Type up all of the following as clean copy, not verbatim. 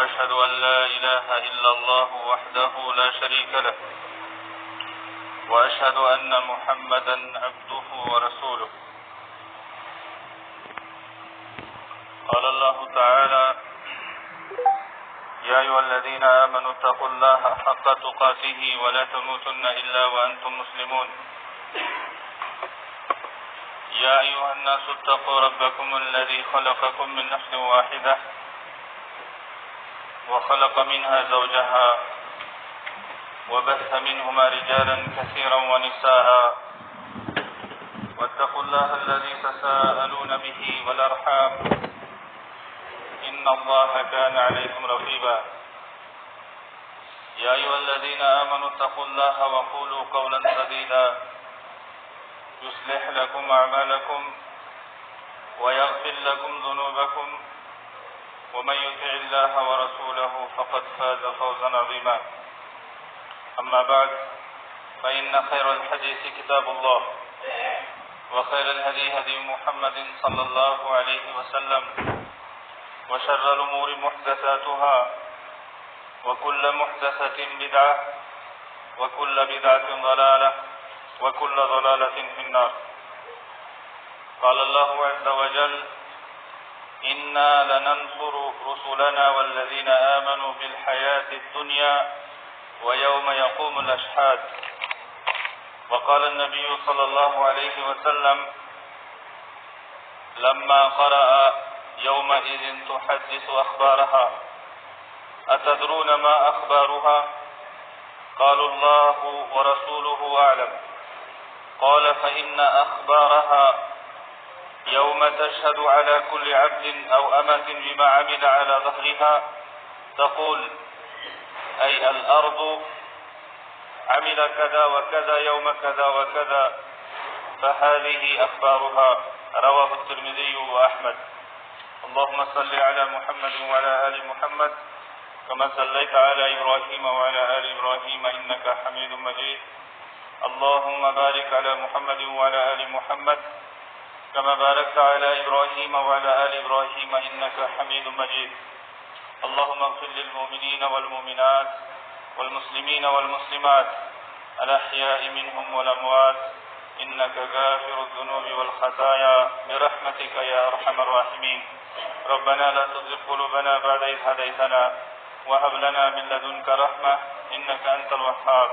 وأشهد أن لا إله إلا الله وحده لا شريك له وأشهد أن محمدا عبده ورسوله. قال الله تعالى: يا أيها الذين آمنوا اتقوا الله حق تقاته ولا تموتن إلا وأنتم مسلمون. يا أيها الناس اتقوا ربكم الذي خلقكم من نفس واحدة وخلق منها زوجها وبث منهما رجالا كثيرا ونساء واتقوا الله الذي تساءلون به والأرحام إن الله كان عليكم رقيبا. يا أيها الذين آمنوا اتقوا الله وقولوا قولا سديدا يصلح لكم أعمالكم ويغفر لكم ذنوبكم ومن يطع الله ورسوله فقد فاز فوزا عظيما. أما بعد، فإن خير الحديث كتاب الله وخير الهدي هدي محمد صلى الله عليه وسلم وشر الأمور محدثاتها وكل محدثة بدعة وكل بدعة ضلالة وكل ضلالة في النار. قال الله عز وجل: إنا لننصر رسلنا والذين آمنوا بالحياة الدنيا ويوم يقوم الأشهاد. وقال النبي صلى الله عليه وسلم لما قرأ يومئذ تحدث أخبارها أتدرون ما أخبارها؟ قالوا الله ورسوله أعلم. قال: فإن أخبارها يوم تشهد على كل عبد أو أمة بما عمل على ظهرها تقول أي الأرض عمل كذا وكذا يوم كذا وكذا، فهذه أخبارها. رواه الترمذي وأحمد. اللهم صل على محمد وعلى آل محمد كما صليت على إبراهيم وعلى آل إبراهيم إنك حميد مجيد. اللهم بارك على محمد وعلى آل محمد كما باركت على إبراهيم وعلى آل إبراهيم إنك حميد مجيد. اللهم اغفر للمؤمنين والمؤمنات والمسلمين والمسلمات الأحياء منهم والأموات إنك غافر الذنوب والخطايا برحمتك يا أرحم الراحمين. ربنا لا تزغ قلوبنا بعد إذ هديتنا وهب لنا من لدنك رحمة إنك أنت الوهاب.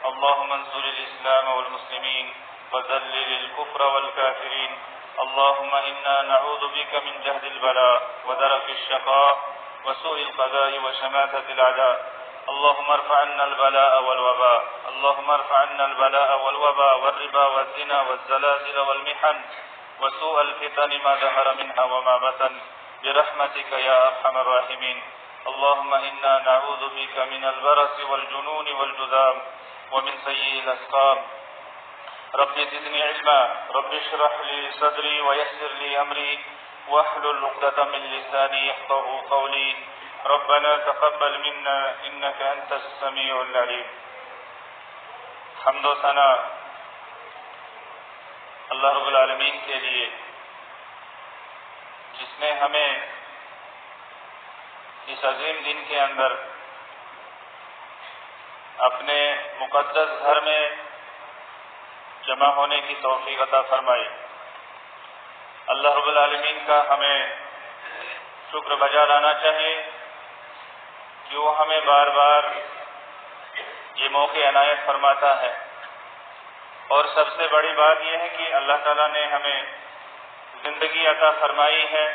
اللهم انصر الإسلام والمسلمين وذلل الكفر والكافرين. اللهم إنا نعوذ بك من جهد البلاء ودرك الشقاء وسوء القضاء وشماتة الأعداء. اللهم ارفع عنا البلاء والوباء. اللهم ارفع عنا البلاء والوباء والربا والزنا والزلازل والمحن وسوء الفتن ما ظهر منها وما بطن برحمتك يا أرحم الراحمين. اللهم إنا نعوذ بك من البرص والجنون والجذام ومن سيء الأسقام. رب زدني علما. رب اشرح لي صدري ويسر لي أمري واحلل عقدة من لساني يفقهوا قولي. ربنا تقبل منا إنك أنت السميع العليم. حمد و ثنا اللہ رب العالمین کے لیے جس نے ہمیں اس عظیم دن کے اندر اپنے مقدس گھر میں جمع ہونے کی توفیق عطا فرمائی. اللہ رب العالمین کا ہمیں شکر بجا لانا چاہیے کہ وہ ہمیں بار بار یہ موقع عنایت فرماتا ہے. اور سب سے بڑی بات یہ ہے کہ اللہ تعالیٰ نے ہمیں زندگی عطا فرمائی ہے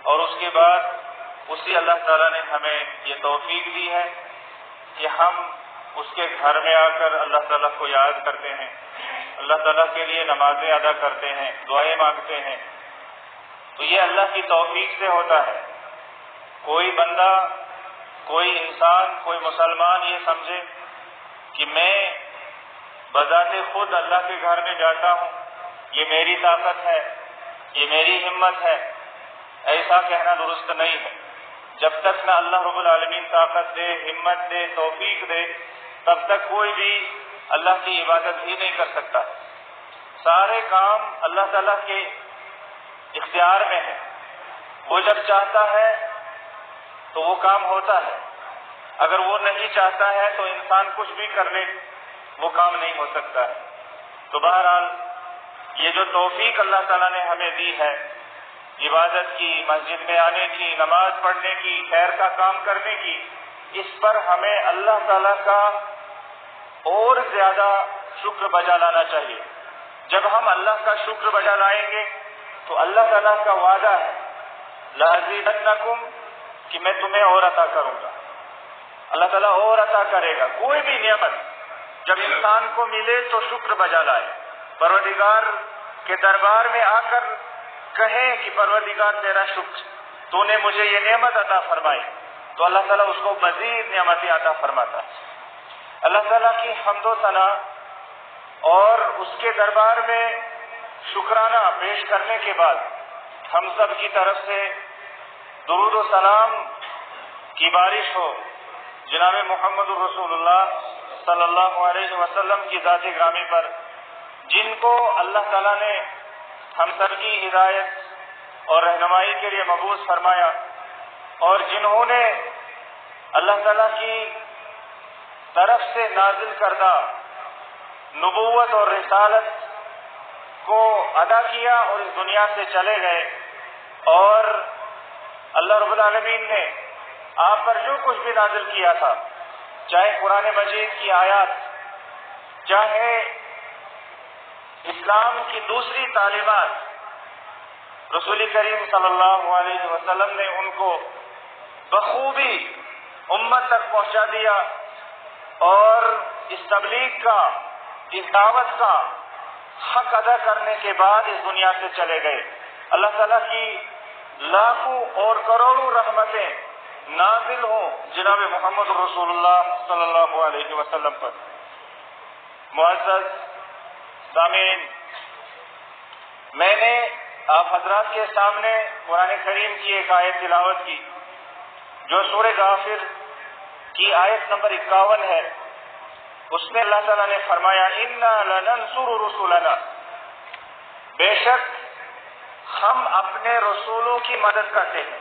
اور اس کے بعد اسی اللہ تعالیٰ نے ہمیں یہ توفیق دی ہے کہ ہم اس کے گھر میں آ کر اللہ تعالیٰ کو یاد کرتے ہیں، اللہ تعالیٰ کے لیے نمازیں ادا کرتے ہیں، دعائیں مانگتے ہیں. تو یہ اللہ کی توفیق سے ہوتا ہے. کوئی بندہ، کوئی انسان، کوئی مسلمان یہ سمجھے کہ میں بذات خود اللہ کے گھر میں جاتا ہوں، یہ میری طاقت ہے، یہ میری ہمت ہے، ایسا کہنا درست نہیں ہے. جب تک نہ اللہ رب العالمین طاقت دے، ہمت دے، توفیق دے، تب تک کوئی بھی اللہ کی عبادت ہی نہیں کر سکتا. سارے کام اللہ تعالیٰ کے اختیار میں ہے. وہ جب چاہتا ہے تو وہ کام ہوتا ہے. اگر وہ نہیں چاہتا ہے تو انسان کچھ بھی کر لے وہ کام نہیں ہو سکتا ہے. تو بہرحال یہ جو توفیق اللہ تعالیٰ نے ہمیں دی ہے عبادت کی، مسجد میں آنے کی، نماز پڑھنے کی، خیر کا کام کرنے کی، اس پر ہمیں اللہ تعالیٰ کا اور زیادہ شکر بجا لانا چاہیے. جب ہم اللہ کا شکر بجا لائیں گے تو اللہ تعالیٰ کا وعدہ ہے لَأَزِيدَنَّكُمْ کہ میں تمہیں اور عطا کروں گا. اللہ تعالیٰ اور عطا کرے گا. کوئی بھی نعمت جب انسان کو ملے تو شکر بجا لائے، پروردگار کے دربار میں آ کر کہیں کہ پروردگار تیرا شکر، تو نے مجھے یہ نعمت عطا فرمائی، تو اللہ تعالیٰ اس کو مزید نعمتیں عطا فرماتا ہے. اللہ تعالیٰ کی حمد و ثنا اور اس کے دربار میں شکرانہ پیش کرنے کے بعد ہم سب کی طرف سے درود و سلام کی بارش ہو جناب محمد الرسول اللہ صلی اللہ علیہ وسلم کی ذات گرامی پر، جن کو اللہ تعالیٰ نے ہم سب کی ہدایت اور رہنمائی کے لیے مبعوث فرمایا، اور جنہوں نے اللہ تعالیٰ کی طرف سے نازل کردہ نبوت اور رسالت کو ادا کیا اور اس دنیا سے چلے گئے. اور اللہ رب العالمین نے آپ پر جو کچھ بھی نازل کیا تھا، چاہے قرآن مجید کی آیات، چاہے اسلام کی دوسری تعلیمات، رسول کریم صلی اللہ علیہ وسلم نے ان کو بخوبی امت تک پہنچا دیا اور اس تبلیغ کا، اس دعوت کا حق ادا کرنے کے بعد اس دنیا سے چلے گئے. اللہ تعالیٰ کی لاکھوں اور کروڑوں رحمتیں نازل ہوں جناب محمد رسول اللہ صلی اللہ علیہ وسلم پر. معزز سامعین، میں نے آپ حضرات کے سامنے قرآن کریم کی ایک آیت تلاوت کی جو سورہ غافر کی آیت نمبر 51 ہے. اس میں اللہ تعالیٰ نے فرمایا اِنَّا لَنَنْصُرُ رُسُلَنَا، بے شک ہم اپنے رسولوں کی مدد کرتے ہیں.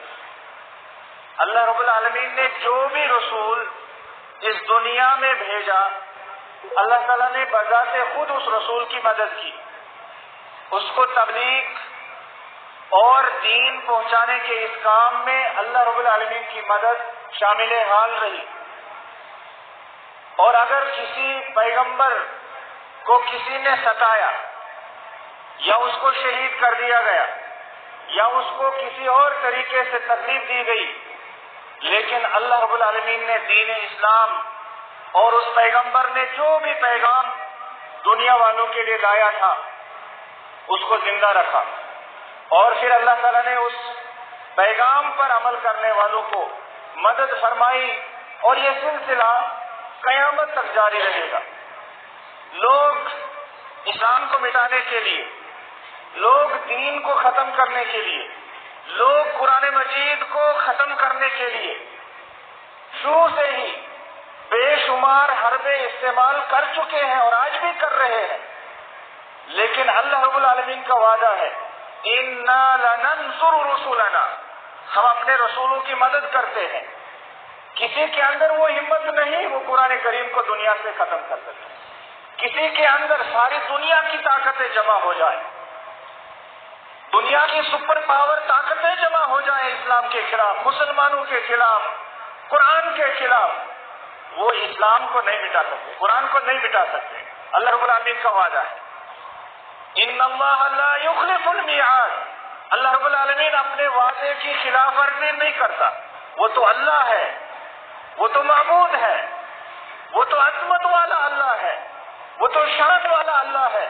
اللہ رب العالمین نے جو بھی رسول اس دنیا میں بھیجا، اللہ تعالیٰ نے بذات خود اس رسول کی مدد کی، اس کو تبلیغ اور دین پہنچانے کے اس کام میں اللہ رب العالمین کی مدد شامل حال رہی. اور اگر کسی پیغمبر کو کسی نے ستایا یا اس کو شہید کر دیا گیا یا اس کو کسی اور طریقے سے تکلیف دی گئی، لیکن اللہ رب العالمین نے دین اسلام اور اس پیغمبر نے جو بھی پیغام دنیا والوں کے لیے لایا تھا اس کو زندہ رکھا، اور پھر اللہ تعالیٰ نے اس پیغام پر عمل کرنے والوں کو مدد فرمائی، اور یہ سلسلہ قیامت تک جاری رہے گا. لوگ اسلام کو مٹانے کے لیے، لوگ دین کو ختم کرنے کے لیے، لوگ قرآن مجید کو ختم کرنے کے لیے شروع سے ہی بے شمار حربے استعمال کر چکے ہیں اور آج بھی کر رہے ہیں. لیکن اللہ رب العالمین کا وعدہ ہے اِنَّا لَنَنْصُرُ رُسُلَنَا، ہم اپنے رسولوں کی مدد کرتے ہیں. کسی کے اندر وہ ہمت نہیں وہ قرآن کریم کو دنیا سے ختم کر سکے. کسی کے اندر ساری دنیا کی طاقتیں جمع ہو جائیں، دنیا کی سپر پاور طاقتیں جمع ہو جائیں اسلام کے خلاف، مسلمانوں کے خلاف، قرآن کے خلاف، وہ اسلام کو نہیں مٹا سکتے، قرآن کو نہیں مٹا سکتے. اللہ رب العالمین کا وعدہ ہے ان اللہ لا یخلف المیعاد، اللہ رب العالمین اپنے وعدے کی خلاف ورزی نہیں کرتا. وہ تو اللہ ہے، وہ تو معبود ہے، وہ تو عظمت والا اللہ ہے، وہ تو شان والا اللہ ہے.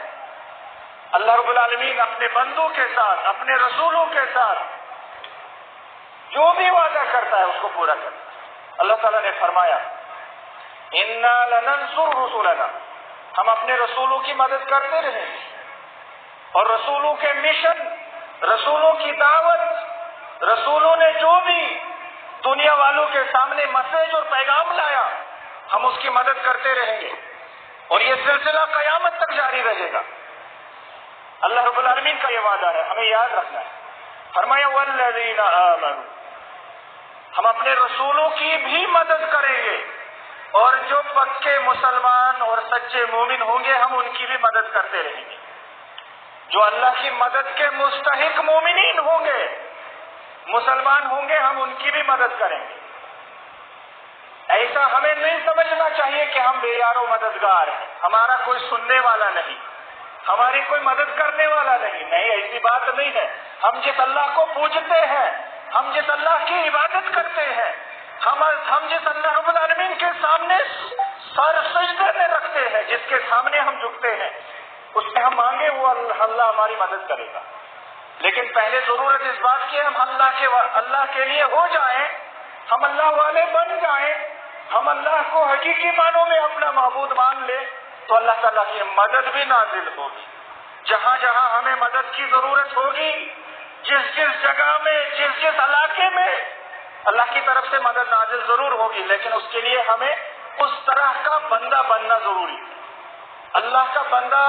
اللہ رب العالمین اپنے بندوں کے ساتھ، اپنے رسولوں کے ساتھ جو بھی وعدہ کرتا ہے اس کو پورا کرتا ہے. اللہ تعالیٰ نے فرمایا اِنَّا لَنَنْصُرُ رُسُلَنَا، ہم اپنے رسولوں کی مدد کرتے رہیں، اور رسولوں کے مشن، رسولوں کی دعوت، رسولوں نے جو بھی دنیا والوں کے سامنے میسج اور پیغام لایا ہم اس کی مدد کرتے رہیں گے، اور یہ سلسلہ قیامت تک جاری رہے گا. اللہ رب العالمین کا یہ وعدہ ہے، ہمیں یاد رکھنا ہے. فرمایا وَالَّذِينَ آمَنُوا، ہم اپنے رسولوں کی بھی مدد کریں گے، اور جو پکے مسلمان اور سچے مومن ہوں گے ہم ان کی بھی مدد کرتے رہیں گے۔ جو اللہ کی مدد کے مستحق مومنین ہوں گے، مسلمان ہوں گے، ہم ان کی بھی مدد کریں گے۔ ایسا ہمیں نہیں سمجھنا چاہیے کہ ہم بے یار و مددگار ہیں، ہمارا کوئی سننے والا نہیں، ہماری کوئی مدد کرنے والا نہیں، ایسی بات نہیں ہے۔ ہم جس اللہ کو پوجتے ہیں، ہم جس اللہ کی عبادت کرتے ہیں، ہم جس اللہ رب العالمین کے سامنے سر سجدے میں رکھتے ہیں، جس کے سامنے ہم جھکتے ہیں، اس سے ہم مانگے وہ اللہ ہماری مدد کرے گا۔ لیکن پہلے ضرورت اس بات کی ہم اللہ کے لیے ہو جائیں، ہم اللہ والے بن جائیں، ہم اللہ کو حقیقی معنوں میں اپنا معبود مان لیں، تو اللہ تعالیٰ کی مدد بھی نازل ہوگی۔ جہاں جہاں ہمیں مدد کی ضرورت ہوگی، جس جگہ میں، جس علاقے میں، اللہ کی طرف سے مدد نازل ضرور ہوگی، لیکن اس کے لیے ہمیں اس طرح کا بندہ بننا ضروری ہے، اللہ کا بندہ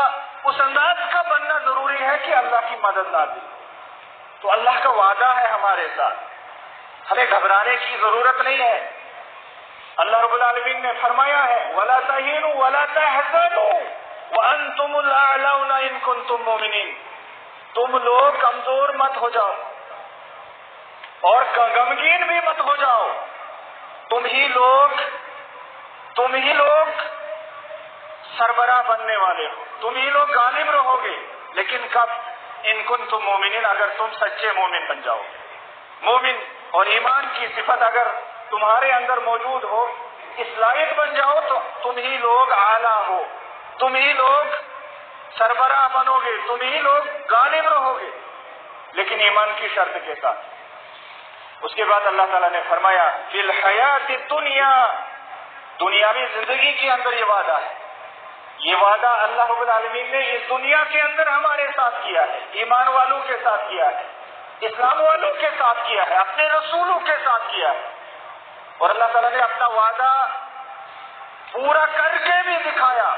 اس انداز کا بننا ضروری ہے کہ اللہ کی مدد نازل ہو۔ تو اللہ کا وعدہ ہے ہمارے ساتھ، ہمیں گھبرانے کی ضرورت نہیں ہے۔ اللہ رب العالمین نے فرمایا ہے وَلَا تَهِنُوا وَلَا تَحْزَنُوا وَأَنْتُمُ الْأَعْلَوْنَ إِن كُنتُم مُّؤْمِنِينَ، تم لوگ کمزور مت ہو جاؤ اور غمگین بھی مت ہو جاؤ، تم ہی لوگ سربراہ بننے والے ہو، تم ہی لوگ غالب رہو گے، لیکن کب؟ ان کنتم مومنین، اگر تم سچے مومن بن جاؤ۔ مومن اور ایمان کی صفت اگر تمہارے اندر موجود ہو، اس لائق بن جاؤ، تو تم ہی لوگ اعلیٰ ہو، تم ہی لوگ سربراہ بنو گے، تم ہی لوگ غالب رہو گے، لیکن ایمان کی شرط کے ساتھ۔ اس کے بعد اللہ تعالیٰ نے فرمایا فی الحیات الدنیا، دنیاوی زندگی کے اندر یہ وعدہ ہے، یہ وعدہ اللہ رب العالمین نے اس دنیا کے اندر ہمارے ساتھ کیا ہے، ایمان والوں کے ساتھ کیا ہے، اسلام والوں کے ساتھ کیا ہے، اپنے رسولوں کے ساتھ کیا ہے، اور اللہ تعالیٰ نے اپنا وعدہ پورا کر کے بھی دکھایا،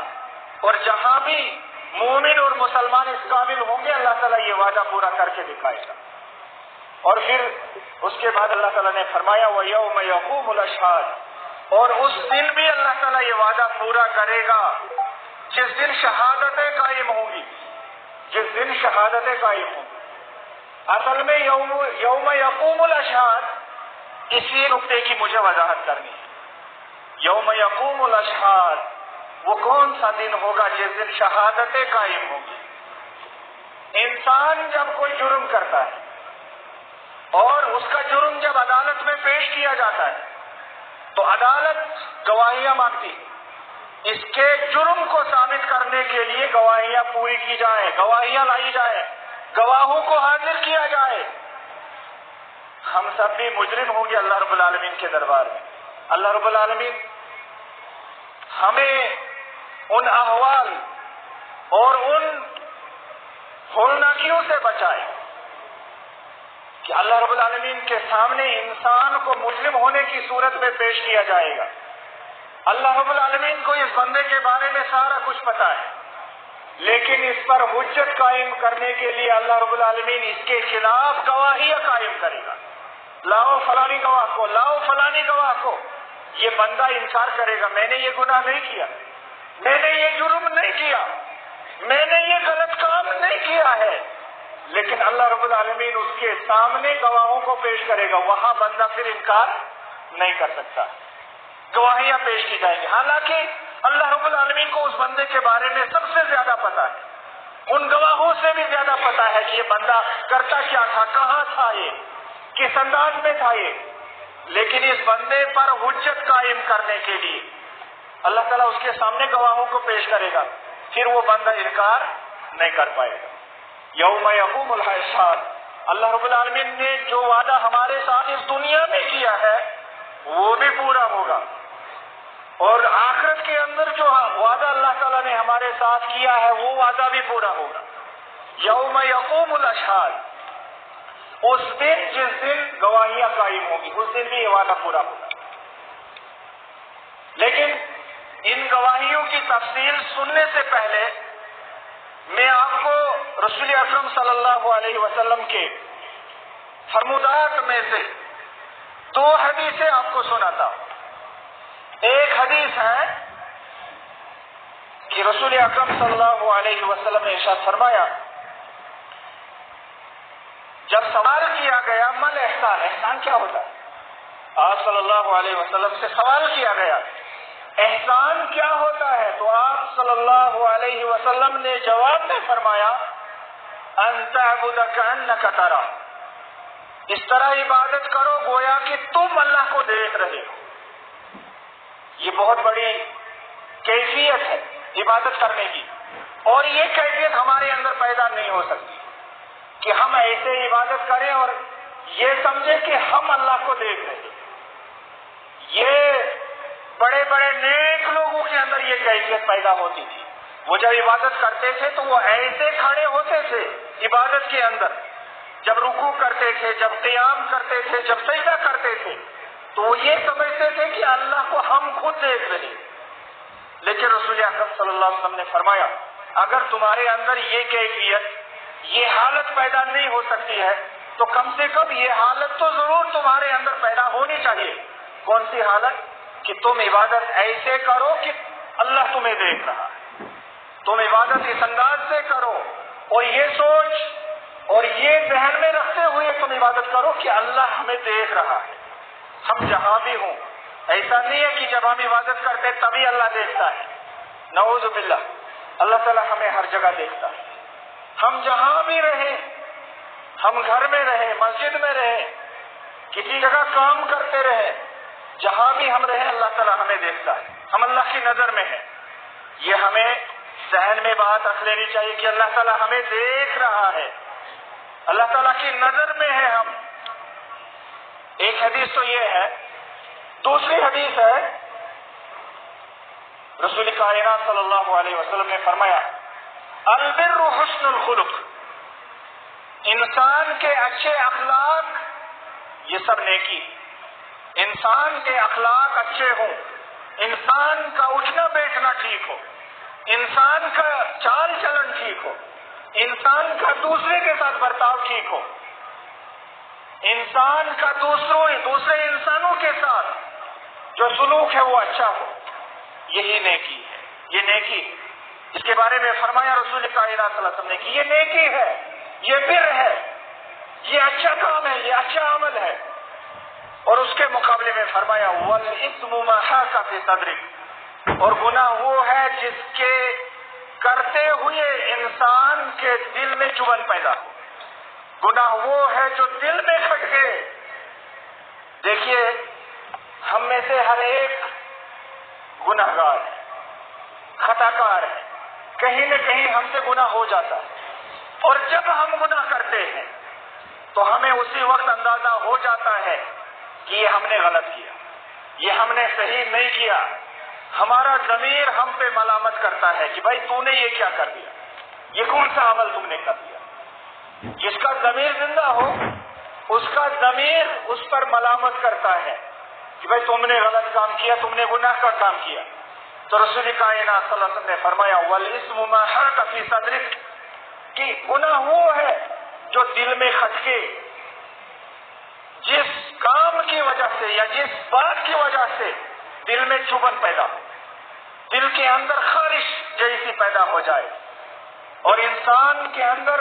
اور جہاں بھی مومن اور مسلمان اس قابل ہوں گے اللہ تعالیٰ یہ وعدہ پورا کر کے دکھائے گا۔ اور پھر اس کے بعد اللہ تعالیٰ نے فرمایا وَيَوْمَ يَقُومُ الْأَشْهَادُ، اور اس دن بھی اللہ تعالیٰ یہ وعدہ پورا کرے گا جس دن شہادتیں قائم ہوں گی، جس دن شہادتیں قائم ہوں گی۔ اصل میں یوم یقوم الاشہاد، اسی نقطے کی مجھے وضاحت کرنی ہے۔ یوم یقوم الاشہاد وہ کون سا دن ہوگا جس دن شہادتیں قائم ہوں گی؟ انسان جب کوئی جرم کرتا ہے اور اس کا جرم جب عدالت میں پیش کیا جاتا ہے تو عدالت گواہیاں مانگتی، اس کے جرم کو ثابت کرنے کے لیے گواہیاں پوری کی جائیں، گواہیاں لائی جائیں، گواہوں کو حاضر کیا جائے۔ ہم سب بھی مجرم ہوں گے اللہ رب العالمین کے دربار میں۔ اللہ رب العالمین ہمیں ان احوال اور ان ہولناکیوں سے بچائے کہ اللہ رب العالمین کے سامنے انسان کو مجرم ہونے کی صورت میں پیش کیا جائے گا۔ اللہ رب العالمین کو اس بندے کے بارے میں سارا کچھ پتا ہے، لیکن اس پر حجت قائم کرنے کے لیے اللہ رب العالمین اس کے خلاف گواہیاں قائم کرے گا۔ لاؤ فلانی گواہ کو، لاؤ فلانی گواہ کو۔ یہ بندہ انکار کرے گا میں نے یہ گناہ نہیں کیا، میں نے یہ جرم نہیں کیا، میں نے یہ غلط کام نہیں کیا ہے، لیکن اللہ رب العالمین اس کے سامنے گواہوں کو پیش کرے گا، وہاں بندہ پھر انکار نہیں کر سکتا، گواہیاں پیش کی جائیں گی۔ حالانکہ اللہ رب العالمین کو اس بندے کے بارے میں سب سے زیادہ پتا ہے، ان گواہوں سے بھی زیادہ پتا ہے کہ یہ بندہ کرتا کیا تھا، کہاں تھا، یہ کس انداز میں تھا یہ، لیکن اس بندے پر حجت قائم کرنے کے لیے اللہ تعالیٰ اس کے سامنے گواہوں کو پیش کرے گا، پھر وہ بندہ انکار نہیں کر پائے گا۔ یوم یقوم الاشہاد، اللہ رب العالمین نے جو وعدہ ہمارے ساتھ اس دنیا میں کیا ہے وہ بھی پورا ہوگا، اور آخرت کے اندر جو وعدہ اللہ تعالیٰ نے ہمارے ساتھ کیا ہے وہ وعدہ بھی پورا ہوگا۔ یوم یقوم الاشہاد، اس دن جس دن گواہیاں قائم ہوں گی اس دن بھی یہ وعدہ پورا ہوگا۔ لیکن ان گواہیوں کی تفصیل سننے سے پہلے میں آپ کو رسول اکرم صلی اللہ علیہ وسلم کے فرمودات میں سے 2 حدیث حدیثیں آپ کو سناتا ہوں۔ ایک حدیث ہے کہ رسول اکرم صلی اللہ علیہ وسلم نے ارشاد فرمایا، جب سوال کیا گیا مل احسان، احسان کیا ہوتا ہے، آپ صلی اللہ علیہ وسلم سے سوال کیا گیا احسان کیا ہوتا ہے، تو آپ صلی اللہ علیہ وسلم نے جواب میں فرمایا ان تعبد کأنک ترا، اس طرح عبادت کرو گویا کہ تم اللہ کو دیکھ رہے ہو۔ یہ بہت بڑی کیفیت ہے عبادت کرنے کی، اور یہ کیفیت ہمارے اندر پیدا نہیں ہو سکتی کہ ہم ایسے عبادت کریں اور یہ سمجھیں کہ ہم اللہ کو دیکھ رہے ہیں۔ یہ بڑے بڑے نیک لوگوں کے اندر یہ کیفیت پیدا ہوتی تھی، وہ جب عبادت کرتے تھے تو وہ ایسے کھڑے ہوتے تھے عبادت کے اندر، جب رکوع کرتے تھے، جب قیام کرتے تھے، جب سجدہ کرتے تھے، تو وہ یہ سمجھتے تھے کہ اللہ کو ہم خود دیکھ رہے ہیں۔ لیکن رسول اکرم صلی اللہ علیہ وسلم نے فرمایا اگر تمہارے اندر یہ کیفیت، یہ حالت پیدا نہیں ہو سکتی ہے تو کم سے کم یہ حالت تو ضرور تمہارے اندر پیدا ہونی چاہیے۔ کون سی حالت؟ کہ تم عبادت ایسے کرو کہ اللہ تمہیں دیکھ رہا ہے، تم عبادت اس انداز سے کرو اور یہ سوچ اور یہ ذہن میں رکھتے ہوئے تم عبادت کرو کہ اللہ ہمیں دیکھ رہا ہے، ہم جہاں بھی ہوں۔ ایسا نہیں ہے کہ جب ہم عبادت کرتے تبھی اللہ دیکھتا ہے، نعوذ باللہ، اللہ تعالیٰ ہمیں ہر جگہ دیکھتا ہے۔ ہم جہاں بھی رہیں، ہم گھر میں رہیں، مسجد میں رہیں، کسی جگہ کام کرتے رہیں، جہاں بھی ہم رہیں اللہ تعالیٰ ہمیں دیکھتا ہے، ہم اللہ کی نظر میں ہیں۔ یہ ہمیں ذہن میں بات رکھ لینی چاہیے کہ اللہ تعالیٰ ہمیں دیکھ رہا ہے، اللہ تعالیٰ کی نظر میں ہے ہم۔ ایک حدیث تو یہ ہے، دوسری حدیث ہے رسول کائنات صلی اللہ علیہ وسلم نے فرمایا البر حسن الخلق، انسان کے اچھے اخلاق یہ سب نیکی، انسان کے اخلاق اچھے ہوں، انسان کا اٹھنا بیٹھنا ٹھیک ہو، انسان کا چال چلن ٹھیک ہو، انسان کا دوسرے کے ساتھ برتاؤ ٹھیک ہو، انسان کا دوسرے انسانوں کے ساتھ جو سلوک ہے وہ اچھا ہو، یہی نیکی ہے۔ یہ نیکی اس کے بارے میں فرمایا رسول کائنات صلی اللہ علیہ وسلم نے کہ یہ نیکی ہے، یہ بر ہے، یہ اچھا کام ہے، یہ اچھا عمل ہے۔ اور اس کے مقابلے میں فرمایا وَالْإِثْمُ مَا حَاكَ فِي صَدْرِكَ، اور گناہ وہ ہے جس کے کرتے ہوئے انسان کے دل میں چبھن پیدا ہو، گناہ وہ ہے جو دل میں کھٹکے۔ دیکھیے ہم میں سے ہر ایک گناہ گار ہے، خطا کار ہے، کہیں نہ کہیں ہم سے گناہ ہو جاتا ہے، اور جب ہم گناہ کرتے ہیں تو ہمیں اسی وقت اندازہ ہو جاتا ہے کہ یہ ہم نے غلط کیا، یہ ہم نے صحیح نہیں کیا۔ ہمارا ضمیر ہم پہ ملامت کرتا ہے کہ بھائی تو نے یہ کیا کر دیا، یہ کون سا عمل تم نے کر دیا۔ جس کا ضمیر زندہ ہو اس کا ضمیر اس پر ملامت کرتا ہے کہ بھائی تم نے غلط کام کیا، تم نے گناہ کا کام کیا۔ تو رسول کائنات صلی اللہ علیہ وسلم نے فرمایا وَالْإِثْمُ مَا حَاكَ فِي صَدْرِكَ، کہ گناہ وہ ہے جو دل میں کھٹکے، جس کام کی وجہ سے یا جس بات کی وجہ سے دل میں چبھن پیدا ہو، دل کے اندر خارش جیسی پیدا ہو جائے، اور انسان کے اندر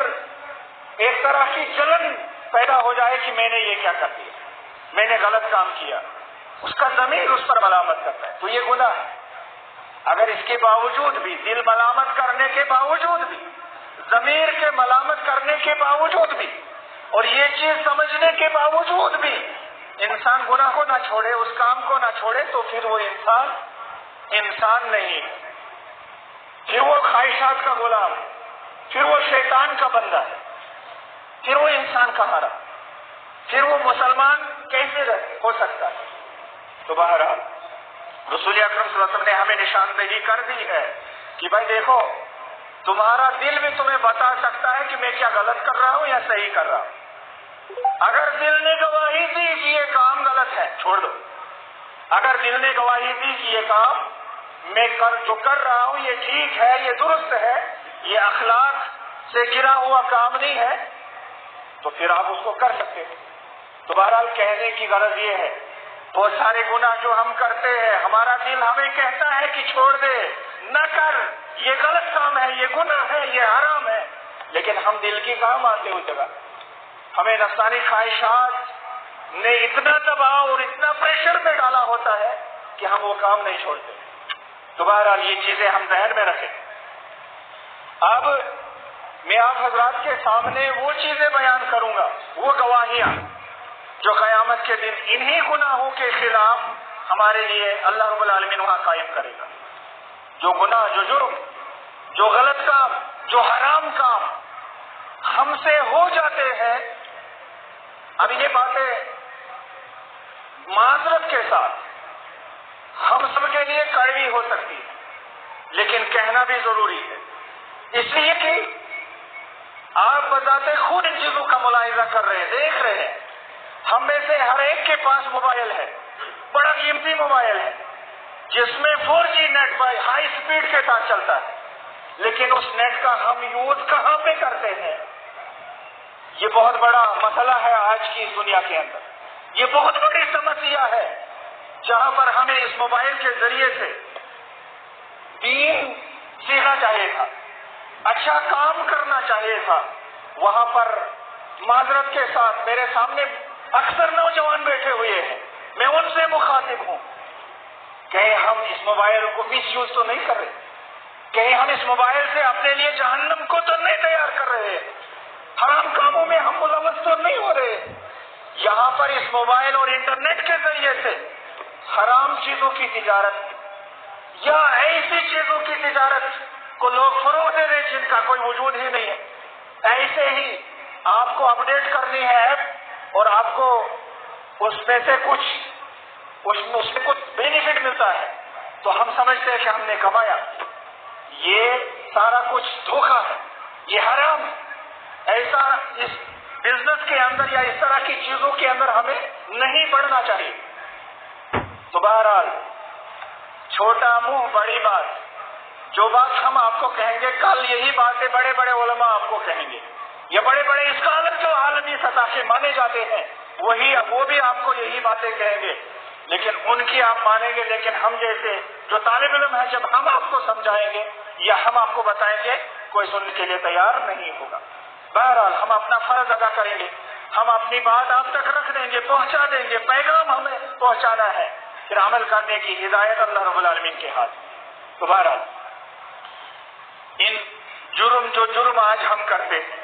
ایک طرح کی جلن پیدا ہو جائے کہ میں نے یہ کیا کر دیا، میں نے غلط کام کیا، اس کا ضمیر اس پر ملامت کرتا ہے، تو یہ گناہ ہے۔ اگر اس کے باوجود بھی، دل ملامت کرنے کے باوجود بھی، ضمیر کے ملامت کرنے کے باوجود بھی، اور یہ چیز سمجھنے کے باوجود بھی انسان گناہ کو نہ چھوڑے، اس کام کو نہ چھوڑے، تو پھر وہ انسان نہیں ہے، پھر وہ خواہشات کا غلام ہے، پھر وہ شیطان کا بندہ ہے، پھر وہ انسان کہاں رہا، پھر وہ مسلمان کیسے ہو سکتا ہے۔ تو بہرحال رسول اکرم صلی اللہ علیہ وسلم نے ہمیں نشاندہی کر دی ہے کہ بھائی دیکھو تمہارا دل بھی تمہیں بتا سکتا ہے کہ میں کیا غلط کر رہا ہوں یا صحیح کر رہا ہوں۔ اگر دل نے گواہی دی کہ یہ کام غلط ہے چھوڑ دو، اگر دل نے گواہی دی کہ یہ کام میں جو کر رہا ہوں یہ ٹھیک ہے، یہ درست ہے، یہ اخلاق سے گرا ہوا کام نہیں ہے، تو پھر آپ اس کو کر سکتے ہیں۔ تو بہرحال کہنے کی غرض یہ ہے بہت سارے گناہ جو ہم کرتے ہیں ہمارا دل ہمیں کہتا ہے کہ چھوڑ دے، نہ کر، یہ غلط کام ہے، یہ گناہ ہے، یہ حرام ہے، لیکن ہم دل کی کہاں مانتے اس جگہ؟ ہمیں نفسانی خواہشات نے اتنا دباؤ اور اتنا پریشر میں ڈالا ہوتا ہے کہ ہم وہ کام نہیں چھوڑتے۔ تو بہرحال یہ چیزیں ہم ذہن میں رکھیں۔ اب میں آپ حضرات کے سامنے وہ چیزیں بیان کروں گا، وہ گواہیاں جو قیامت کے دن انہی گناہوں کے خلاف ہمارے لیے اللہ رب العالمین وہاں قائم کرے گا۔ جو گناہ، جو جرم، جو غلط کام، جو حرام کام ہم سے ہو جاتے ہیں، اب یہ باتیں معذرت کے ساتھ ہم سب کے لیے کڑوی ہو سکتی ہے، لیکن کہنا بھی ضروری ہے، اس لیے کہ آپ بذات خود ان چیزوں کا ملاحظہ کر رہے ہیں، دیکھ رہے ہیں۔ ہم میں سے ہر ایک کے پاس موبائل ہے، بڑا قیمتی موبائل ہے، جس میں 4G net by high speed کے ساتھ چلتا ہے، لیکن اس نیٹ کا ہم یوز کہاں پہ کرتے ہیں؟ یہ بہت بڑا مسئلہ ہے آج کی اس دنیا کے اندر، یہ بہت بڑی سمسیا ہے۔ جہاں پر ہمیں اس موبائل کے ذریعے سے دین سیکھنا چاہیے تھا، اچھا کام کرنا چاہیے تھا، وہاں پر معذرت کے ساتھ میرے سامنے اکثر نوجوان بیٹھے ہوئے ہیں، میں ان سے مخاطب ہوں، کہیں ہم اس موبائل کو مس یوز تو نہیں کر رہے، کہیں ہم اس موبائل سے اپنے لیے جہنم کو تو نہیں تیار کر رہے، حرام کاموں میں ہم ملوث تو نہیں ہو رہے۔ یہاں پر اس موبائل اور انٹرنیٹ کے ذریعے سے حرام چیزوں کی تجارت یا ایسی چیزوں کی تجارت کو لوگ فروغ دے رہے جن کا کوئی وجود ہی نہیں ہے۔ ایسے ہی آپ کو اپڈیٹ کرنی ہے ایپ اور آپ کو اس میں سے کچھ بینیفٹ ملتا ہے تو ہم سمجھتے ہیں کہ ہم نے کمایا۔ یہ سارا کچھ دھوکہ ہے، یہ حرام ہے۔ ایسا اس بزنس کے اندر یا اس طرح کی چیزوں کے اندر ہمیں نہیں بڑھنا چاہیے۔ تو بہرحال چھوٹا منہ بڑی بات، جو بات ہم آپ کو کہیں گے کل یہی باتیں بڑے بڑے علماء آپ کو کہیں گے، یہ بڑے بڑے اسکالر جو عالمی سطح کے مانے جاتے ہیں وہ بھی آپ کو یہی باتیں کہیں گے، لیکن ان کی آپ مانیں گے، لیکن ہم جیسے جو طالب علم ہیں جب ہم آپ کو سمجھائیں گے یا ہم آپ کو بتائیں گے کوئی سننے کے لیے تیار نہیں ہوگا۔ بہرحال ہم اپنا فرض ادا کریں گے، ہم اپنی بات آپ تک رکھ دیں گے، پہنچا دیں گے، پیغام ہمیں پہنچانا ہے، پھر عمل کرنے کی ہدایت اللہ رب العالمین کے ہاتھ۔ تو بہرحال ان جو جرم آج ہم کرتے ہیں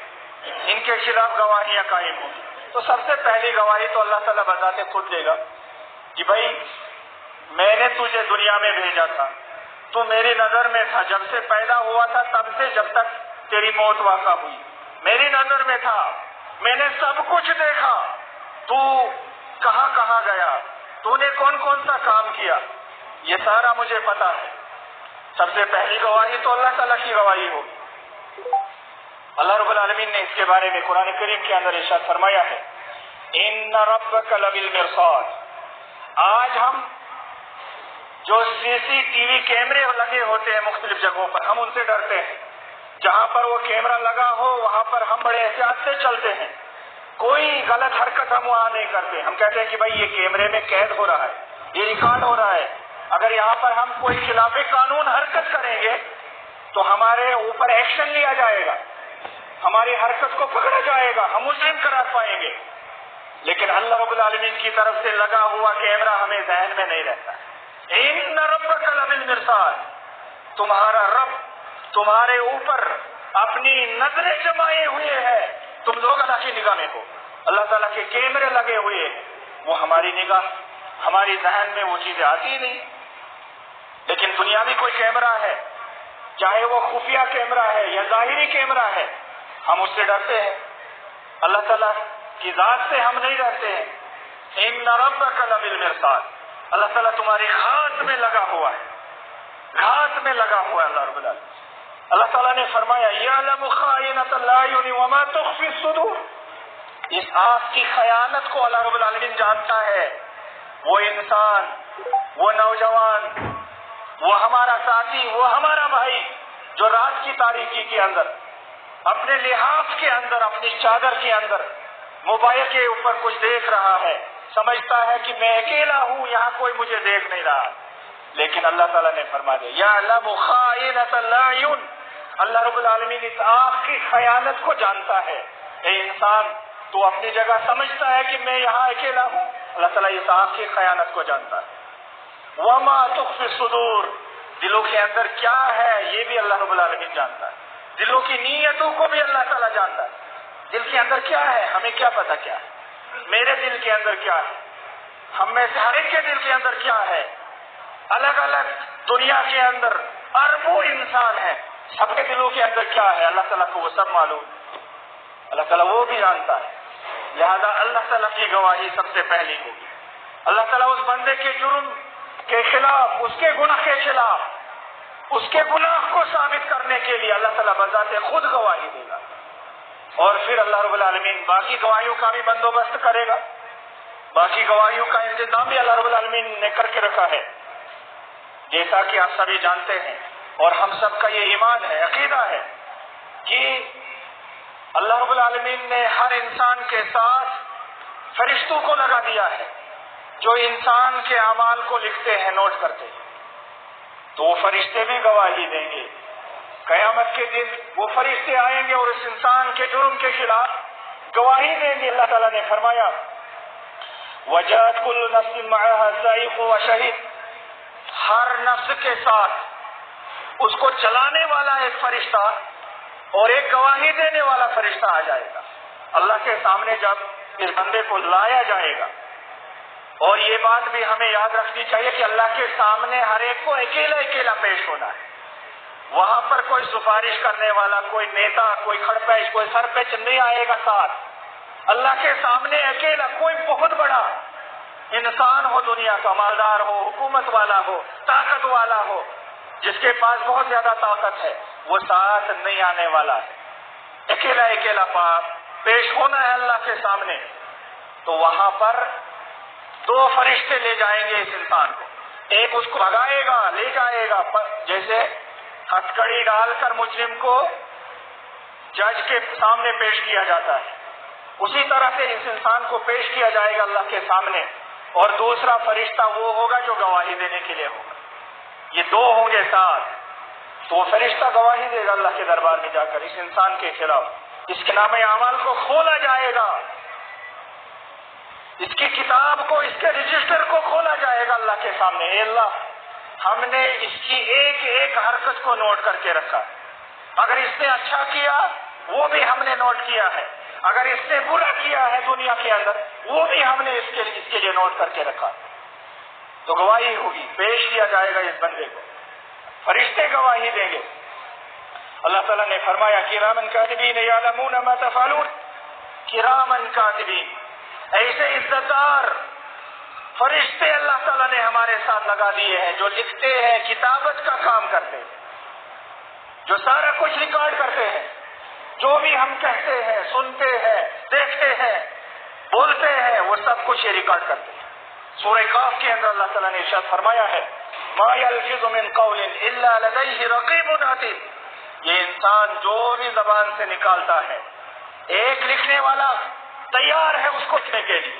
ان کے خلاف گواہیاں قائم ہوں، تو سب سے پہلی گواہی تو اللہ تعالیٰ بذات خود دے گا کہ بھائی میں نے تجھے دنیا میں بھیجا تھا، تو میری نظر میں تھا، جب سے پیدا ہوا تھا تب سے جب تک تیری موت واقع ہوئی میری نظر میں تھا، میں نے سب کچھ دیکھا، تو کہاں کہاں گیا، تو نے کون کون سا کام کیا، یہ سارا مجھے پتا ہے۔ سب سے پہلی گواہی تو اللہ تعالیٰ کی گواہی ہوگی۔ اللہ رب العالمین نے اس کے بارے میں قرآن کریم کے اندر ارشاد فرمایا ہے، ان ربک لبالمرصاد۔ آج ہم جو CCTV کیمرے لگے ہوتے ہیں مختلف جگہوں پر، ہم ان سے ڈرتے ہیں، جہاں پر وہ کیمرہ لگا ہو وہاں پر ہم بڑے احتیاط سے چلتے ہیں، کوئی غلط حرکت ہم وہاں نہیں کرتے، ہم کہتے ہیں کہ بھائی یہ کیمرے میں قید ہو رہا ہے، یہ ریکارڈ ہو رہا ہے، اگر یہاں پر ہم کوئی خلاف قانون حرکت کریں گے تو ہمارے اوپر ایکشن لیا جائے گا، ہماری حرکت کو پکڑا جائے گا، ہم مجرم قرار پائیں گے۔ لیکن اللہ رب العالمین کی طرف سے لگا ہوا کیمرہ ہمیں ذہن میں نہیں رہتا۔ ان ربک لبالمرصاد، تمہارا رب تمہارے اوپر اپنی نظریں جمائے ہوئے ہے، تم لوگ اللہ کی نگاہ میں ہو، اللہ تعالیٰ کے کیمرے لگے ہوئے ہیں، وہ ہماری نگاہ ہماری ذہن میں وہ چیزیں آتی ہی نہیں۔ لیکن دنیاوی کوئی کیمرہ ہے، چاہے وہ خفیہ کیمرہ ہے یا ظاہری کیمرہ ہے، ہم اس سے ڈرتے ہیں، اللہ تعالیٰ کی ذات سے ہم نہیں ڈرتے ہیں۔ ان ربک لبالمرصاد، اللہ تعالیٰ تمہاری گھات میں لگا ہوا ہے، گھات میں لگا ہوا ہے اللہ رب العالمین۔ اللہ تعالیٰ نے فرمایا یعلم خائنۃ الاعین وما تخفی الصدور، اس آنکھ کی خیانت کو اللہ رب العالمین جانتا ہے۔ وہ انسان، وہ نوجوان، وہ ہمارا ساتھی، وہ ہمارا بھائی جو رات کی تاریکی کے اندر اپنے لحاف کے اندر، اپنی چادر کے اندر موبائل کے اوپر کچھ دیکھ رہا ہے، سمجھتا ہے کہ میں اکیلا ہوں، یہاں کوئی مجھے دیکھ نہیں رہا، لیکن اللہ تعالیٰ نے فرما دیا یعلم خائنۃ الاعین، اللہ رب العالمین اس آنکھ کی خیانت کو جانتا ہے۔ اے انسان، تو اپنی جگہ سمجھتا ہے کہ میں یہاں اکیلا ہوں، اللہ تعالیٰ اس آنکھ کی خیانت کو جانتا ہے۔ وما تخفی الصدور، دلوں کے اندر کیا ہے یہ بھی اللہ رب العالمین جانتا ہے، دلوں کی نیتوں کو بھی اللہ تعالیٰ جانتا ہے۔ دل کے اندر کیا ہے ہمیں کیا پتا کیا ہے، میرے دل کے اندر کیا ہے، ہم میں سے ہر ایک کے دل کے اندر کیا ہے، الگ الگ دنیا کے اندر اربوں انسان ہیں، سب کے دلوں کے اندر کیا ہے اللہ تعالیٰ کو وہ سب معلوم، اللہ تعالیٰ وہ بھی جانتا ہے۔ لہذا اللہ تعالیٰ کی گواہی سب سے پہلی ہوگی۔ اللہ تعالیٰ اس بندے کے جرم کے خلاف، اس کے گناہ کے خلاف، اس کے گناہ کو ثابت کرنے کے لیے اللہ تعالیٰ بذات خود گواہی دے گا، اور پھر اللہ رب العالمین باقی گواہیوں کا بھی بندوبست کرے گا، باقی گواہیوں کا انتظام بھی اللہ رب العالمین نے کر کے رکھا ہے، جیسا کہ آپ سبھی جانتے ہیں اور ہم سب کا یہ ایمان ہے، عقیدہ ہے کہ اللہ رب العالمین نے ہر انسان کے ساتھ فرشتوں کو لگا دیا ہے جو انسان کے اعمال کو لکھتے ہیں، نوٹ کرتے ہیں، تو وہ فرشتے بھی گواہی دیں گے۔ قیامت کے دن وہ فرشتے آئیں گے اور اس انسان کے جرم کے خلاف گواہی دیں گے۔ اللہ تعالیٰ نے فرمایا وَجَاءَتْ كُلُّ نَفْسٍ مَعَهَا سَائِقٌ وَشَهِيدٌ، ہر نفس کے ساتھ اس کو چلانے والا ایک فرشتہ اور ایک گواہی دینے والا فرشتہ آ جائے گا اللہ کے سامنے جب اس بندے کو لایا جائے گا۔ اور یہ بات بھی ہمیں یاد رکھنی چاہیے کہ اللہ کے سامنے ہر ایک کو اکیلا اکیلا پیش ہونا ہے، وہاں پر کوئی سفارش کرنے والا، کوئی نیتا، کوئی کھڑپیش، کوئی سرپیش نہیں آئے گا ساتھ۔ اللہ کے سامنے اکیلا، کوئی بہت بڑا انسان ہو، دنیا کا مالدار ہو، حکومت والا ہو، طاقت والا ہو، جس کے پاس بہت زیادہ طاقت ہے، وہ ساتھ نہیں آنے والا ہے، اکیلا اکیلا پیش ہونا ہے اللہ کے سامنے۔ تو وہاں پر دو فرشتے لے جائیں گے اس انسان کو، ایک اس کو بھگائے گا، لے جائے گا، جیسے ہتھکڑی ڈال کر مجرم کو جج کے سامنے پیش کیا جاتا ہے، اسی طرح سے اس انسان کو پیش کیا جائے گا اللہ کے سامنے، اور دوسرا فرشتہ وہ ہوگا جو گواہی دینے کے لیے ہوگا، یہ دو ہوں گے ساتھ، تو وہ فرشتہ گواہی دے گا اللہ کے دربار میں جا کر اس انسان کے خلاف، اس کے نام اعمال کو کھولا جائے گا، اس کی کتاب کو، اس کے رجسٹر کو کھولا جائے گا اللہ کے سامنے۔ اے اللہ، ہم نے اس کی ایک ایک حرکت کو نوٹ کر کے رکھا، اگر اس نے اچھا کیا وہ بھی ہم نے نوٹ کیا ہے، اگر اس نے برا کیا ہے دنیا کے اندر وہ بھی ہم نے اس کے لیے نوٹ کر کے رکھا۔ تو گواہی ہوگی، پیش کیا جائے گا اس بندے کو، فرشتے گواہی دیں گے۔ اللہ تعالیٰ نے فرمایا کرامن کاتبین یعلمون ما تفعلون، کرامن کاتبین، ایسے عزتدار فرشتے اللہ تعالیٰ نے ہمارے ساتھ لگا دیے ہیں جو لکھتے ہیں، کتابت کا کام کرتے ہیں، جو سارا کچھ ریکارڈ کرتے ہیں، جو بھی ہم کہتے ہیں، سنتے ہیں، دیکھتے ہیں، بولتے ہیں، وہ سب کچھ یہ ریکارڈ کرتے ہیں۔ سورہ کاف کے اندر اللہ تعالیٰ نے ارشاد فرمایا ہے ما یلفظ من قول الا لدیہ رقیب عتید، یہ انسان جو بھی زبان سے نکالتا ہے ایک لکھنے والا تیار ہے اس کو لکھنے کے لیے،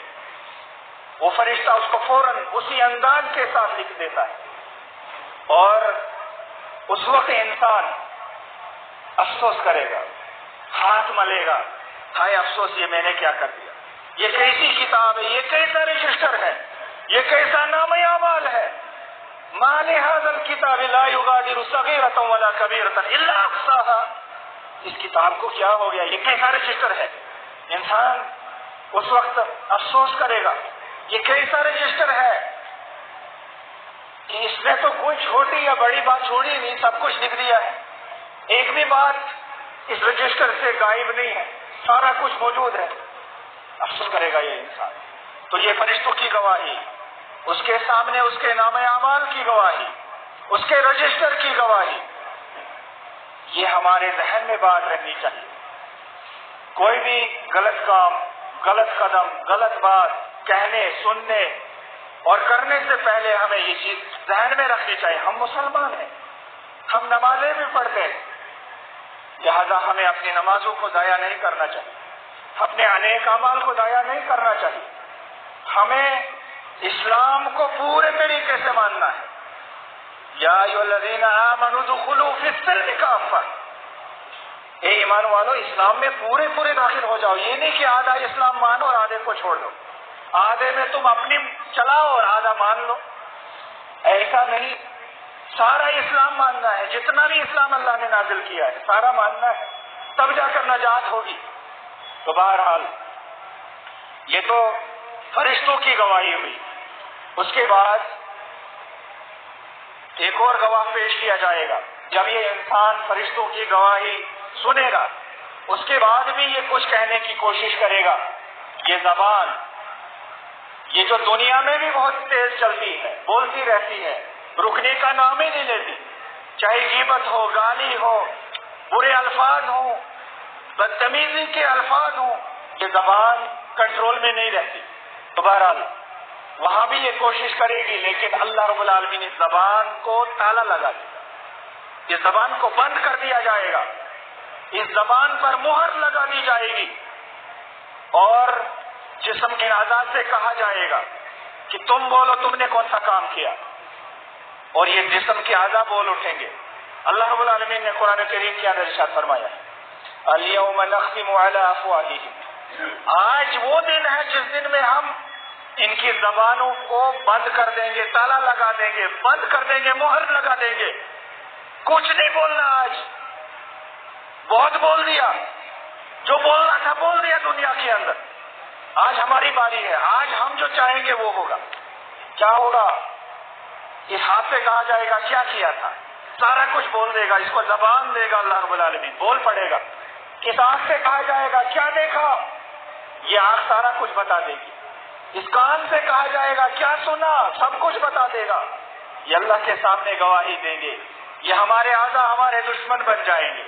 وہ فرشتہ اس کو فوراً اسی انداز کے ساتھ لکھ دیتا ہے، اور اس وقت انسان افسوس کرے گا، ہاتھ ملے گا، ہائے افسوس یہ میں نے کیا کر دیا، یہ کیسی کتاب ہے، یہ کیسا رجسٹر ہے، یہ کیسا نام اعمال ہے، ما لهذا الكتاب لا يغادر صغيرة ولا كبيرة الا احصاها، اس کتاب کو کیا ہو گیا، یہ کیسا رجسٹر ہے۔ انسان اس وقت افسوس کرے گا یہ کیسا رجسٹر ہے کہ اس نے تو کوئی چھوٹی یا بڑی بات چھوڑی نہیں، سب کچھ لکھ دیا ہے، ایک بھی بات اس رجسٹر سے غائب نہیں ہے، سارا کچھ موجود ہے، افسوس کرے گا یہ انسان۔ تو یہ فرشتوں کی گواہی، اس کے سامنے اس کے نام اعمال کی گواہی، اس کے رجسٹر کی گواہی، یہ ہمارے ذہن میں بات رہنی چاہیے۔ کوئی بھی غلط کام، غلط قدم، غلط بات کہنے، سننے اور کرنے سے پہلے ہمیں یہ چیز ذہن میں رکھنی چاہیے، ہم مسلمان ہیں، ہم نمازیں بھی پڑھتے ہیں، لہذا ہمیں اپنی نمازوں کو ضائع نہیں کرنا چاہیے، اپنے انیک اعمال کو ضائع نہیں کرنا چاہیے۔ ہمیں اسلام کو پورے طریقے سے ماننا ہے. یا ایھا الذین آمنوا ادخلوا فی السلم کافۃ، اے ایمان والو اسلام میں پورے داخل ہو جاؤ. یہ نہیں کہ آدھا اسلام مانو اور آدھے کو چھوڑ دو، آدھے میں تم اپنی چلاؤ اور آدھا مان لو. ایسا نہیں، سارا اسلام ماننا ہے. جتنا بھی اسلام اللہ نے نازل کیا ہے سارا ماننا ہے، تب جا کر نجات ہوگی. تو بہرحال یہ تو فرشتوں کی گواہی ہوئی. اس کے بعد ایک اور گواہ پیش کیا جائے گا. جب یہ انسان فرشتوں کی گواہی سنے گا اس کے بعد بھی یہ کچھ کہنے کی کوشش کرے گا. یہ زبان، یہ جو دنیا میں بھی بہت تیز چلتی ہے، بولتی رہتی ہے، رکنے کا نام ہی نہیں لیتی. چاہے غیبت ہو، گالی ہو، برے الفاظ ہوں، بدتمیزی کے الفاظ ہوں، یہ زبان کنٹرول میں نہیں رہتی. تو بہرحال وہاں بھی یہ کوشش کرے گی، لیکن اللہ رب العالمین اس زبان کو تالا لگا دے گا. اس زبان کو بند کر دیا جائے گا، اس زبان پر مہر لگا دی جائے گی، اور جسم کے اعضاء سے کہا جائے گا کہ تم بولو تم نے کون سا کام کیا، اور یہ جسم کے اعضاء بول اٹھیں گے. اللہ رب العالمین نے قرآن کریم کے اندر ارشاد فرمایا الیوم نختم علی افواہہم، آج وہ دن ہے جس دن میں ہم ان کی زبانوں کو بند کر دیں گے، تالا لگا دیں گے، بند کر دیں گے، مہر لگا دیں گے. کچھ نہیں بولنا. آج بہت بول دیا، جو بولنا تھا بول دیا دنیا کے اندر. آج ہماری باری ہے، آج ہم جو چاہیں گے وہ ہوگا. کیا ہوگا؟ اس ہاتھ سے کہا جائے گا کیا کیا تھا، سارا کچھ بول دے گا. اس کو زبان دے گا اللہ رب العالمین، بول پڑے گا. کس آنکھ سے کہا جائے گا کیا دیکھا، یہ آنکھ سارا کچھ بتا دے گی. اس کان سے کہا جائے گا کیا سنا، سب کچھ بتا دے گا. یہ اللہ کے سامنے گواہی دیں گے. یہ ہمارے اعضاء ہمارے دشمن بن جائیں گے.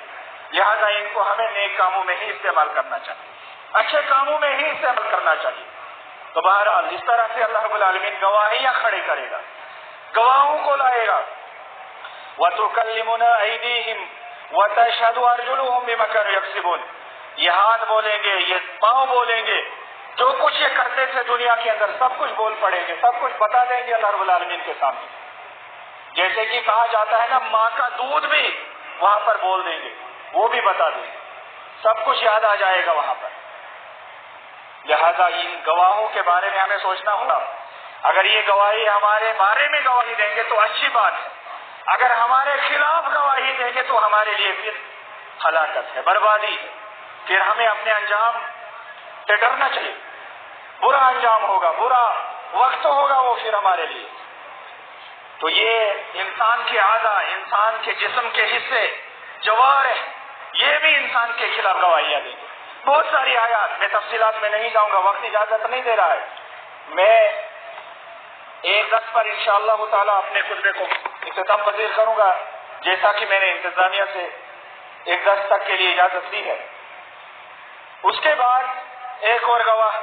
لہذا ان کو ہمیں نیک کاموں میں ہی استعمال کرنا چاہیے، اچھے کاموں میں ہی استعمال کرنا چاہیے. تو بہرحال اس طرح سے اللہ رب العالمین گواہیاں کھڑے کرے گا، گواہوں کو لائے گا. وَتُكَلِّمُنَا أَيْدِيهِمْ وَتَشْهَدُ أَرْجُلُهُمْ بِمَا كَانُوا يَكْسِبُونَ. یہ ہاتھ بولیں گے، یہ پاؤں بولیں گے، جو کچھ یہ کرتے تھے دنیا کے اندر سب کچھ بول پڑیں گے، سب کچھ بتا دیں گے اللہ رب العالمین کے سامنے. جیسے کہ کہا جاتا ہے نا ماں کا دودھ بھی وہاں پر بول دیں گے، وہ بھی بتا دیں گے، سب کچھ یاد آ جائے گا وہاں پر. لہذا ان گواہوں کے بارے میں ہمیں سوچنا ہوگا. اگر یہ گواہی ہمارے بارے میں گواہی دیں گے تو اچھی بات ہے، اگر ہمارے خلاف گواہی دیں گے تو ہمارے لیے پھر ہلاکت ہے، بربادی ہے. پھر ہمیں اپنے انجام سے ڈرنا چاہیے. برا انجام ہوگا، برا وقت ہوگا وہ پھر ہمارے لیے. تو یہ انسان کے اعضاء، انسان کے جسم کے حصے، جوارح، یہ بھی انسان کے خلاف گواہیاں دیں گے. بہت ساری آیات، میں تفصیلات میں نہیں جاؤں گا، وقت اجازت نہیں دے رہا ہے. میں ایک درس پر انشاءاللہ تعالیٰ اپنے خطبے کو اختتام پذیر کروں گا، جیسا کہ میں نے انتظامیہ سے ایک درس تک کے لیے اجازت دی ہے. اس کے بعد ایک اور گواہ،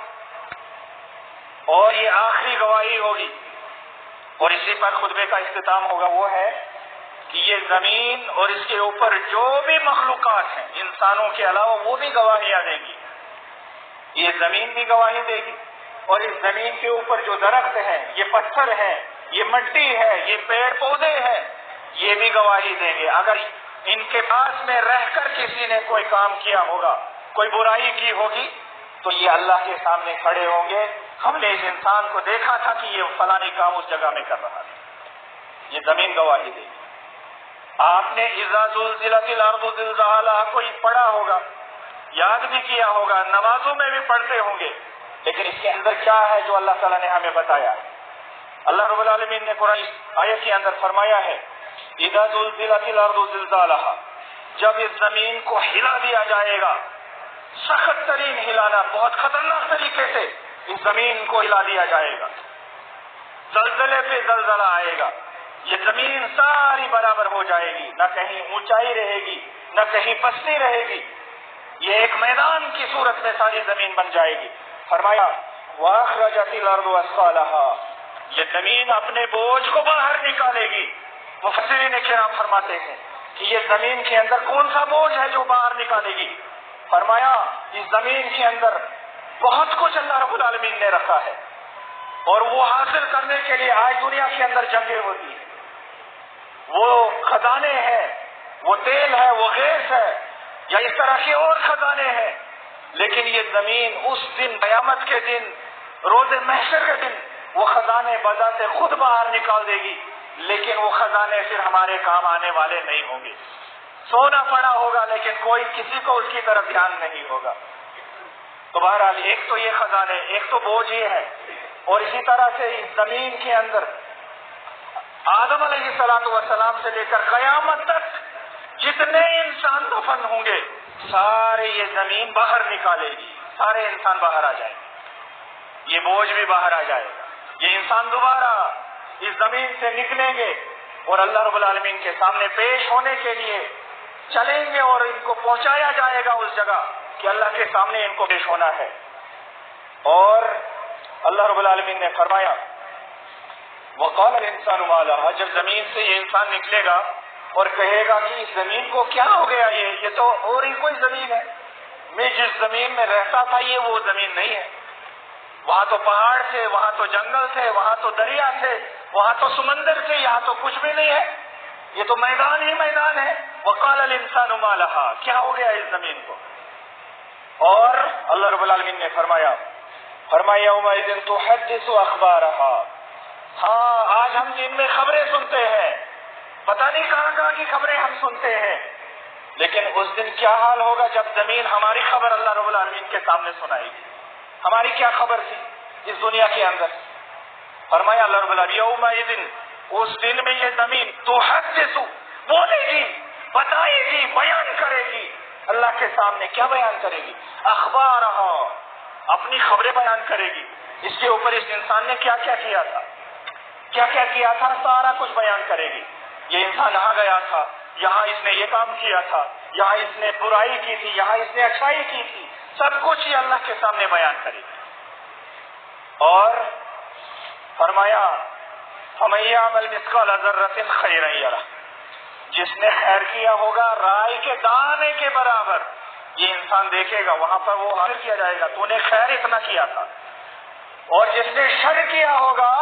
اور یہ آخری گواہی ہوگی اور اسی پر خطبے کا اختتام ہوگا. وہ ہے کہ یہ زمین اور اس کے اوپر جو بھی مخلوقات ہیں انسانوں کے علاوہ وہ بھی گواہیاں دیں گی. یہ زمین بھی گواہی دے گی، اور اس زمین کے اوپر جو درخت ہیں، یہ پتھر ہیں، یہ مٹی ہے، یہ پیڑ پودے ہیں، یہ بھی گواہی دیں گے. اگر ان کے پاس میں رہ کر کسی نے کوئی کام کیا ہوگا، کوئی برائی کی ہوگی، تو یہ اللہ کے سامنے کھڑے ہوں گے، ہم نے اس انسان کو دیکھا تھا کہ یہ فلانی کام اس جگہ میں کر رہا تھا. یہ زمین گواہی دے گی. آپ نے اذا زلزلت الارض زلزالہا کوئی پڑھا ہوگا، یاد بھی کیا ہوگا، نمازوں میں بھی پڑھتے ہوں گے، لیکن اس کے اندر کیا ہے جو اللہ تعالیٰ نے ہمیں بتایا ہے؟ اللہ رب العالمین نے قرآن آیت کے اندر فرمایا ہے اذا زلزلت الارض زلزالہا، جب اس زمین کو ہلا دیا جائے گا، سخت ترین ہلانا، بہت خطرناک طریقے سے اس زمین کو ہلا دیا جائے گا، زلزلے پہ زلزلہ آئے گا. یہ زمین ساری برابر ہو جائے گی، نہ کہیں اونچائی رہے گی نہ کہیں پستی رہے گی. یہ ایک میدان کی صورت میں ساری زمین بن جائے گی. فرمایا وَأَخْرَجَتِ الْأَرْضُ أَثْقَالَهَا، یہ زمین اپنے بوجھ کو باہر نکالے گی. مفسرین کرام فرماتے ہیں کہ یہ زمین کے اندر کون سا بوجھ ہے جو باہر نکالے گی؟ فرمایا اس زمین کے اندر بہت کچھ اللہ رب العالمین نے رکھا ہے. اور وہ حاصل کرنے کے لیے آج دنیا کے اندر جنگیں ہوتی ہیں. وہ خزانے ہیں، وہ تیل ہے، وہ گیس ہے، یا اس طرح کے اور خزانے ہیں. لیکن یہ زمین اس دن، قیامت کے دن، روز محشر کے دن، وہ خزانے بذات خود باہر نکال دے گی. لیکن وہ خزانے پھر ہمارے کام آنے والے نہیں ہوں گے. سونا پڑا ہوگا لیکن کوئی کسی کو اس کی طرف دھیان نہیں ہوگا. تو بہرحال ایک تو یہ خزانے، ایک تو بوجھ یہ ہے. اور اسی طرح سے اس زمین کے اندر آدم علیہ السلام سے لے کر قیامت تک جتنے انسان دفن ہوں گے سارے یہ زمین باہر نکالے گی، سارے انسان باہر آ جائیں گے، یہ بوجھ بھی باہر آ جائے گا. یہ انسان دوبارہ اس زمین سے نکلیں گے اور اللہ رب العالمین کے سامنے پیش ہونے کے لیے چلیں گے، اور ان کو پہنچایا جائے گا اس جگہ کہ اللہ کے سامنے ان کو پیش ہونا ہے. اور اللہ رب العالمین نے فرمایا وقال الانسان ما لها، جب زمین سے یہ انسان نکلے گا اور کہے گا کہ اس زمین کو کیا ہو گیا، یہ تو اور ہی کوئی زمین ہے، میں جس زمین میں رہتا تھا یہ وہ زمین نہیں ہے. وہاں تو پہاڑ تھے، وہاں تو جنگل تھے، وہاں تو دریا تھے، وہاں تو سمندر تھے، یہاں تو کچھ بھی نہیں ہے، یہ تو میدان ہی میدان ہے. وقال الانسان ما لها، کیا ہو گیا اس زمین کو. اور اللہ رب العالمین نے فرمایا یومئذ تحدث اخبارها، ہاں آج ہم دن میں خبریں سنتے ہیں، پتہ نہیں کہاں کی خبریں ہم سنتے ہیں. لیکن اس دن کیا حال ہوگا جب زمین ہماری خبر اللہ رب العالمین کے سامنے سنائے گی. ہماری کیا خبر تھی اس دنیا کے اندر. فرمایا اللہ رب العالمین یومئذ، اس دن میں یہ زمین تحدث، بولے گی، بتائے گی، بیان کرے گی. اللہ کے سامنے کیا بیان کرے گی؟ اخبارها، اپنی خبریں بیان کرے گی. اس کے اوپر اس انسان نے کیا کیا کیا تھا، کیا کیا کیا تھا، سارا کچھ بیان کرے گی. یہ انسان یہاں گیا تھا، یہاں اس نے یہ کام کیا تھا، یہاں اس نے برائی کی تھی، یہاں اس نے اچھائی کی تھی، سب کچھ یہ اللہ کے سامنے بیان کرے گی. اور فرمایا فَمَن يَعْمَلْ مِثْقَالَ ذَرَّةٍ خَيْرًا يَرَهُ، جس نے خیر کیا ہوگا رائے کے دانے کے برابر یہ انسان دیکھے گا، وہاں پر وہ حاضر کیا جائے گا تو نے خیر اتنا کیا تھا. اور جس نے شر کیا ہوگا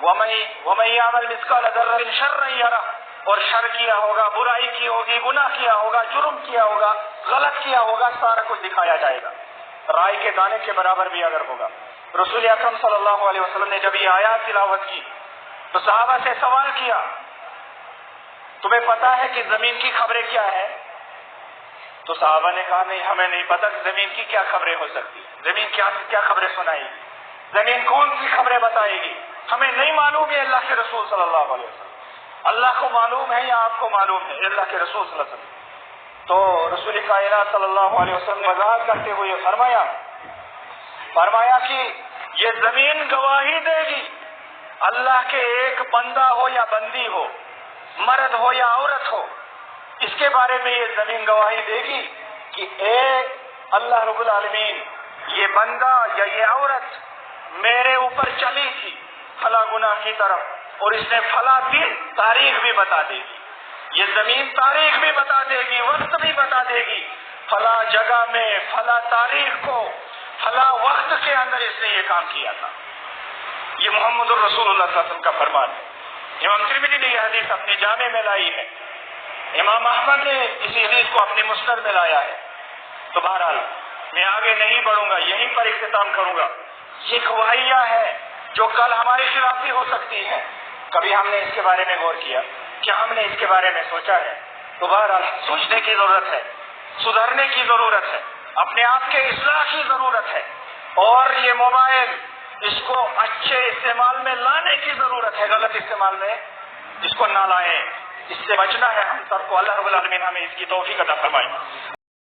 وَمَن يَعْمَلْ مِثْقَالَ ذَرَّةٍ شَرًّا يَرَهُ، اور شر کیا ہوگا، برائی کی ہوگی، گناہ کیا ہوگا، جرم کیا ہوگا، غلط کیا ہوگا، سارا کچھ دکھایا جائے گا رائے کے دانے کے برابر بھی اگر ہوگا. رسول اکرم صلی اللہ علیہ وسلم نے جب یہ آیات تلاوت کی تو صحابہ سے سوال کیا تمہیں پتا ہے کہ زمین کی خبریں کیا ہے؟ تو صحابہ نے کہا نہیں، ہمیں نہیں پتا کہ زمین کی کیا خبریں ہو سکتی، زمین کیا خبریں سنائے گی، زمین کون سی خبریں بتائے گی، ہمیں نہیں معلوم ہے. اللہ کے رسول صلی اللہ علیہ وسلم، اللہ کو معلوم ہے یا آپ کو معلوم ہے؟ اللہ کے رسول صلی اللہ علیہ وسلم. تو رسول کائنات صلی اللہ علیہ وسلم نے وضاحت کرتے ہوئے فرمایا کہ یہ زمین گواہی دے گی، اللہ کے ایک بندہ ہو یا بندی ہو، مرد ہو یا عورت ہو، اس کے بارے میں یہ زمین گواہی دے گی کہ ایک اللہ رب العالمین، یہ بندہ یا یہ عورت میرے اوپر چلی تھی فلاں گناہ کی طرف، اور اس نے فلاں دن تاریخ بھی بتا دے گی. یہ زمین تاریخ بھی بتا دے گی، وقت بھی بتا دے گی، فلاں جگہ میں فلاں تاریخ کو فلاں وقت کے اندر اس نے یہ کام کیا تھا. یہ محمد الرسول اللہ صلی اللہ علیہ وسلم کا فرمان ہے. امام ترمذی نے یہ حدیث اپنی جامع میں لائی ہے، امام احمد نے اس حدیث کو اپنی مسند میں لایا ہے. تو بہرحال میں آگے نہیں بڑھوں گا، یہیں پر اختتام کروں گا. یہ گواہیاں ہیں جو کل ہمارے خلاف بھی ہو سکتی ہیں. کبھی ہم نے اس کے بارے میں غور کیا، کیا ہم نے اس کے بارے میں سوچا ہے؟ تو بہرحال سوچنے کی ضرورت ہے، سدھرنے کی ضرورت ہے، اپنے آپ کے اصلاح کی ضرورت ہے. اور یہ موبائل، اس کو اچھے استعمال میں لانے کی ضرورت ہے، غلط استعمال میں اس کو نہ لائیں. اس سے بچنا ہے ہم سب کو. اللہ رب العالمین ہمیں اس کی توفیق عطا فرمائے.